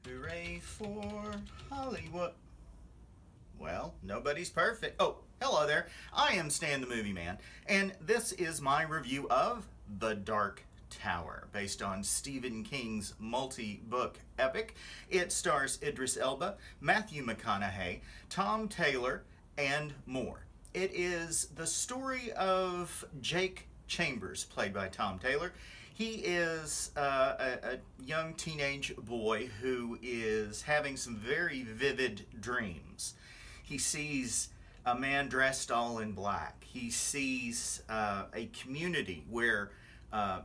Hooray for Hollywood. Well, nobody's perfect. Oh, hello there. I am Stan the Movie Man, and this is my review of The Dark Tower, based on Stephen King's multi-book epic. It stars Idris Elba, Matthew McConaughey, Tom Taylor, and more. It is the story of Jake Chambers, played by Tom Taylor. He is a young teenage boy who is having some very vivid dreams. He sees a man dressed all in black. He sees a community where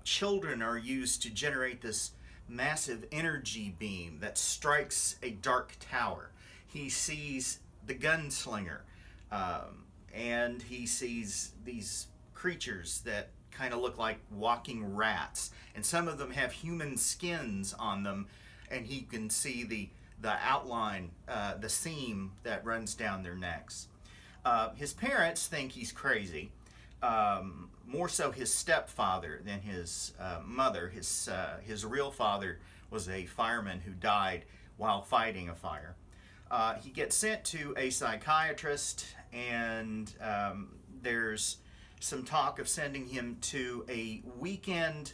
children are used to generate this massive energy beam that strikes a dark tower. He sees the gunslinger, and he sees these creatures that kind of look like walking rats, and some of them have human skins on them, and he can see the outline, the seam that runs down their necks. His parents think he's crazy, more so his stepfather than his mother. His real father was a fireman who died while fighting a fire. He gets sent to a psychiatrist, and there's some talk of sending him to a weekend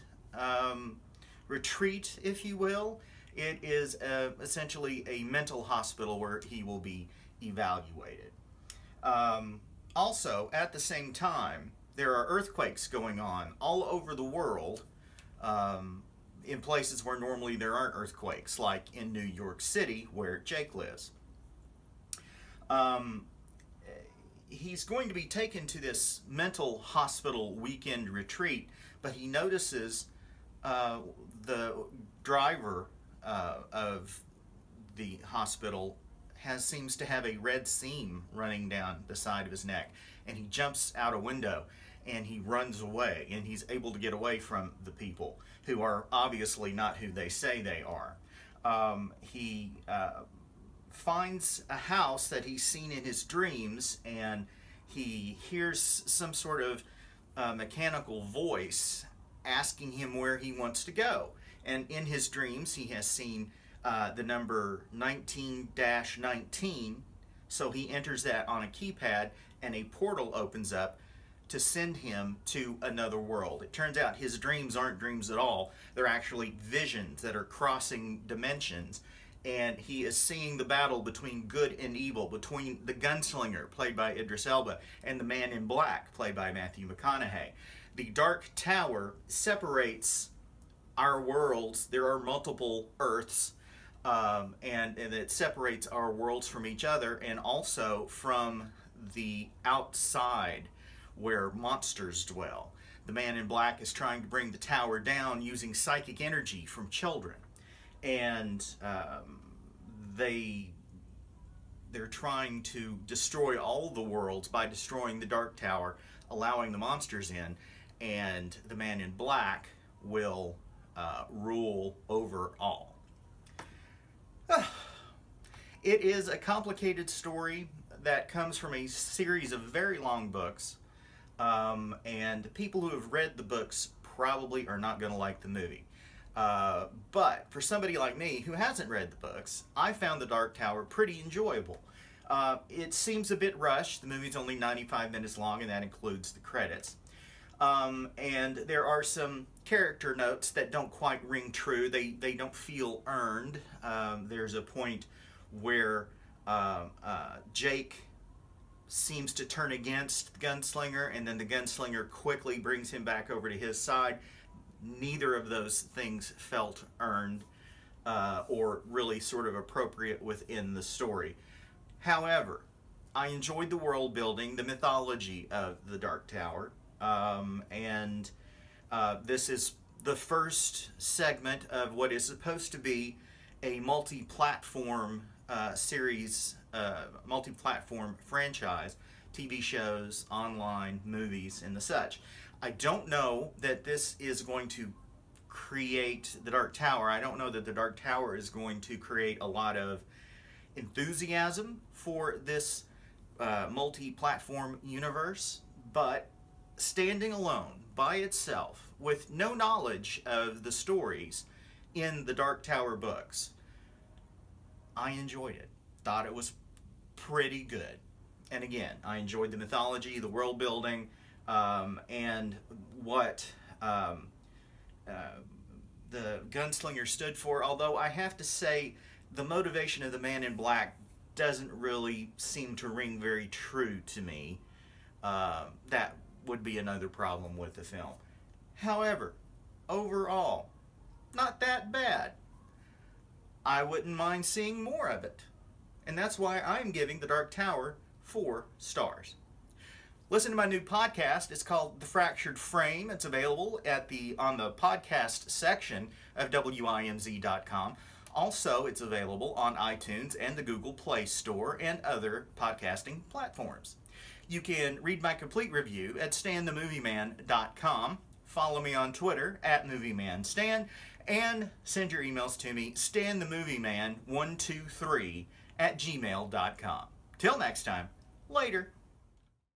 retreat, if you will. It is essentially a mental hospital where he will be evaluated. Also, at the same time, there are earthquakes going on all over the world, in places where normally there aren't earthquakes, like in New York City, where Jake lives. He's going to be taken to this mental hospital weekend retreat, but he notices the driver of the hospital seems to have a red seam running down the side of his neck, and he jumps out a window and he runs away, and he's able to get away from the people who are obviously not who they say they are. He finds a house that he's seen in his dreams, and he hears some sort of mechanical voice asking him where he wants to go. And in his dreams, he has seen the number 19-19, so he enters that on a keypad, and a portal opens up to send him to another world. It turns out his dreams aren't dreams at all. They're actually visions that are crossing dimensions, and he is seeing the battle between good and evil, between the gunslinger, played by Idris Elba, and the man in black, played by Matthew McConaughey. The Dark Tower separates our worlds. There are multiple Earths, and it separates our worlds from each other, and also from the outside where monsters dwell. The man in black is trying to bring the tower down using psychic energy from children, and they're trying to destroy all the worlds by destroying the Dark Tower, allowing the monsters in, and the man in black will rule over all. It is a complicated story that comes from a series of very long books, and people who have read the books probably are not going to like the movie. But for somebody like me who hasn't read the books, I found The Dark Tower pretty enjoyable. It seems a bit rushed. The movie's only 95 minutes long, and that includes the credits. And there are some character notes that don't quite ring true. They don't feel earned. There's a point where Jake seems to turn against the gunslinger, and then the gunslinger quickly brings him back over to his side. Neither of those things felt earned or really sort of appropriate within the story. However, I enjoyed the world building, the mythology of the Dark Tower, and this is the first segment of what is supposed to be a multi-platform series, multi-platform franchise, TV shows, online, movies, and the such. I don't know that this is going to create the Dark Tower. I don't know that the Dark Tower is going to create a lot of enthusiasm for this multi-platform universe, but standing alone by itself with no knowledge of the stories in the Dark Tower books, I enjoyed it. Thought it was pretty good. And again, I enjoyed the mythology, the world building, and what uh, the gunslinger stood for. Although I have to say, the motivation of the Man in Black doesn't really seem to ring very true to me. That would be another problem with the film. However, overall, not that bad. I wouldn't mind seeing more of it. And that's why I'm giving The Dark Tower 4 stars. Listen to my new podcast. It's called The Fractured Frame. It's available on the podcast section of WIMZ.com. Also, it's available on iTunes and the Google Play Store and other podcasting platforms. You can read my complete review at StanTheMovieMan.com. Follow me on Twitter at MovieManStan, and send your emails to me, StanTheMovieMan123 at gmail.com. Till next time, later.